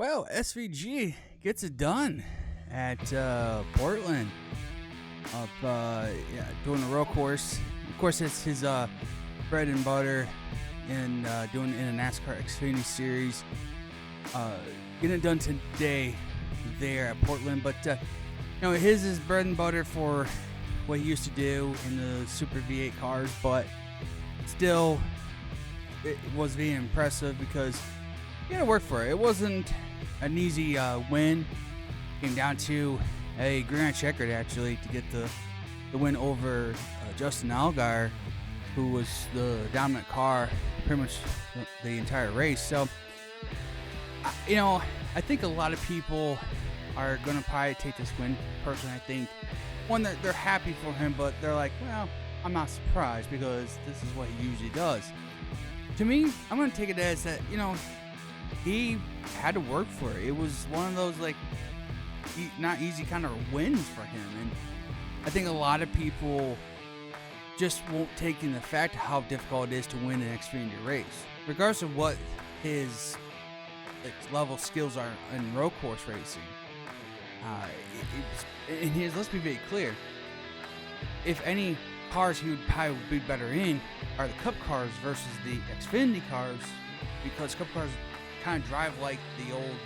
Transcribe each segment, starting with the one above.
Well, SVG gets it done at Portland, doing the road course. Of course, it's his bread and butter in doing in a NASCAR Xfinity Series. Getting it done today there at Portland, but his is bread and butter for what he used to do in the Super V8 cars, but still, it was very impressive because he had to work for it. It wasn't an easy win. Came down to a grand checkered actually to get the win over Justin Allgaier, who was the dominant car pretty much the entire race. So, I think a lot of people are going to probably take this win. Personally, I think, one, they're happy for him, but they're like, well, I'm not surprised because this is what he usually does. To me, I'm going to take it as that, he had to work for it. It was one of those, not easy kind of wins for him. And I think a lot of people just won't take in the fact of how difficult it is to win an Xfinity race. Regardless of what his level skills are in road course racing. Let's be very clear. If any cars he would probably be better in are the Cup cars versus the Xfinity cars, because Cup cars kind of drive like the old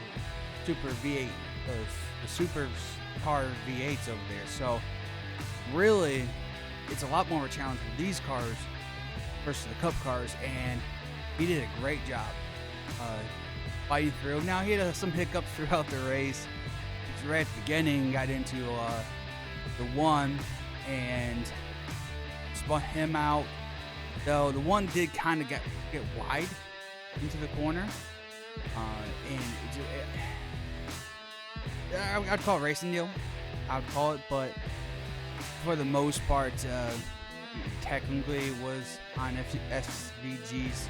Super V8, the Super car V8s over there. So really, it's a lot more of a challenge with these cars versus the Cup cars, and he did a great job fighting through. Now, he had some hiccups throughout the race. Right at the beginning, got into the one and spun him out. Though the one did kind of get wide into the corner, I'd call it a racing deal. I'd call it, but for the most part, technically was on SVG'S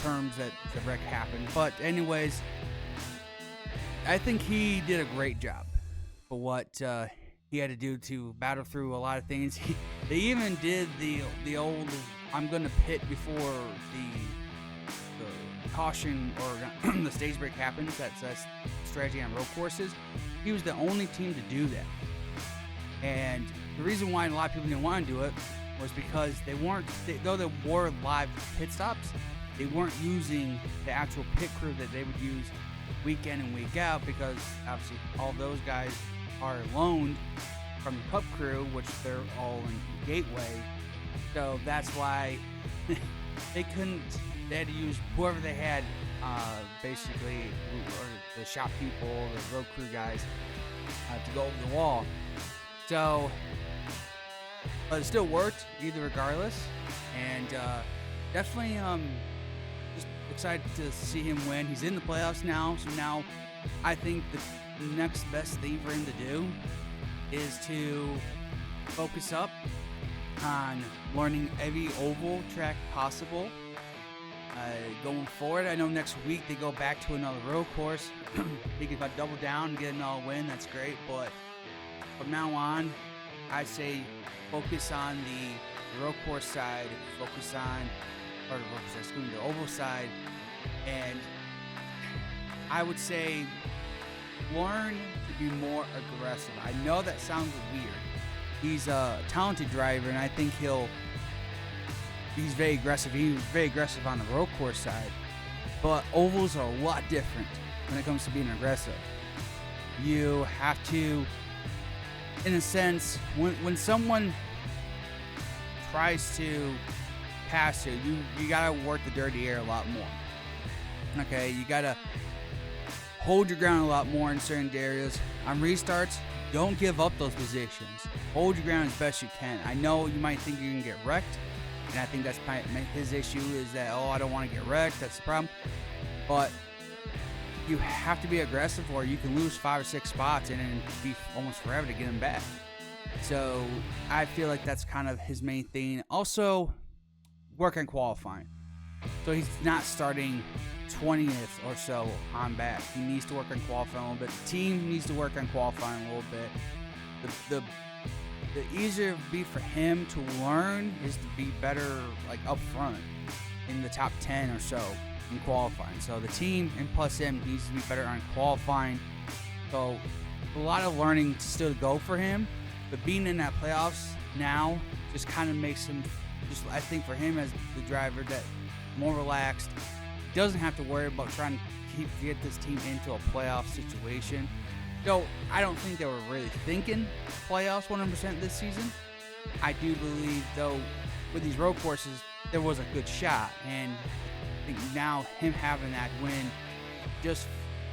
terms that the wreck happened. But anyways, I think he did a great job for what he had to do to battle through a lot of things. They even did the old "I'm gonna pit before the caution or the stage break happens." That's strategy on road courses. He was the only team to do that, and the reason why a lot of people didn't want to do it was because though they wore live pit stops, they weren't using the actual pit crew that they would use week in and week out, because obviously all those guys are loaned from the Cup crew, which they're all in Gateway. So that's why they had to use whoever they had, basically, or the shop people, the road crew guys, to go over the wall. So, but it still worked either regardless, and definitely just excited to see him win. He's in the playoffs now, so now I think the next best thing for him to do is to focus up on learning every oval track possible going forward. I know next week they go back to another road course. He could double down and get another win. That's great, but from now on, I'd say focus on the road course side, focus on the oval side, and I would say learn to be more aggressive. I know that sounds weird. He's a talented driver, and I think he's very aggressive. He was very aggressive on the road course side, but ovals are a lot different when it comes to being aggressive. You have to, in a sense, when someone tries to pass you gotta work the dirty air a lot more. Okay, you gotta hold your ground a lot more in certain areas. On restarts, don't give up those positions. Hold your ground as best you can. I know you might think you're gonna get wrecked, and I think that's his issue, is that, I don't want to get wrecked. That's the problem. But you have to be aggressive, or you can lose 5 or 6 spots and then be almost forever to get them back. So I feel like that's kind of his main thing. Also, work on qualifying. So he's not starting 20th or so on back. He needs to work on qualifying a little bit. The team needs to work on qualifying a little bit. The easier it would be for him to learn is to be better up front in the top 10 or so. in qualifying. So the team and plus him needs to be better on qualifying. So a lot of learning still to go for him, but being in that playoffs now just kind of makes him, just I think for him as the driver, that more relaxed. He doesn't have to worry about trying to get this team into a playoff situation. Though I don't think they were really thinking playoffs 100% this season. I do believe, though, with these road courses, there was a good shot, and I think now him having that win just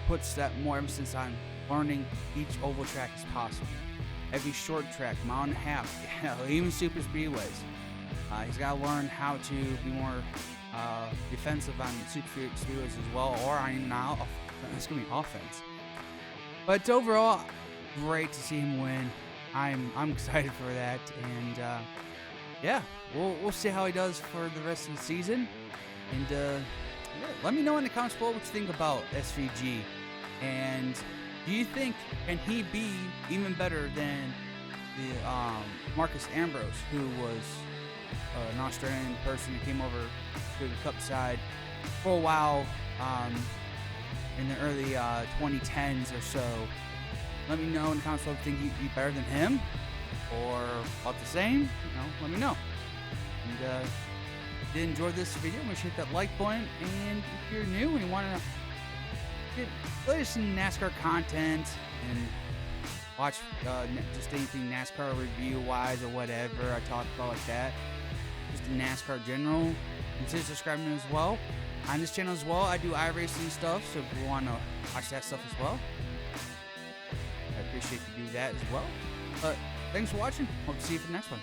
puts that more emphasis on learning each oval track as possible. Every short track, mile and a half, even super speedways. He's got to learn how to be more defensive on super speedways as well, or on now it's going to be offense. But overall, great to see him win. I'm excited for that, and yeah, we'll see how he does for the rest of the season. And yeah, let me know in the comments below what you think about SVG, and do you think can he be even better than the Marcus Ambrose, who was an Australian person who came over to the Cup side for a while in the early 2010s or so? Let me know in the comments below if you think he'd be better than him or about the same. Let me know. And if you did enjoy this video, make sure to hit that like button. And if you're new and you want to get latest in NASCAR content and watch just anything NASCAR review wise or whatever I talk about like that, just in NASCAR general, consider subscribing as well. On this channel as well, I do iRacing stuff, so if you want to watch that stuff as well, I appreciate you do that as well. But thanks for watching. Hope to see you for the next one.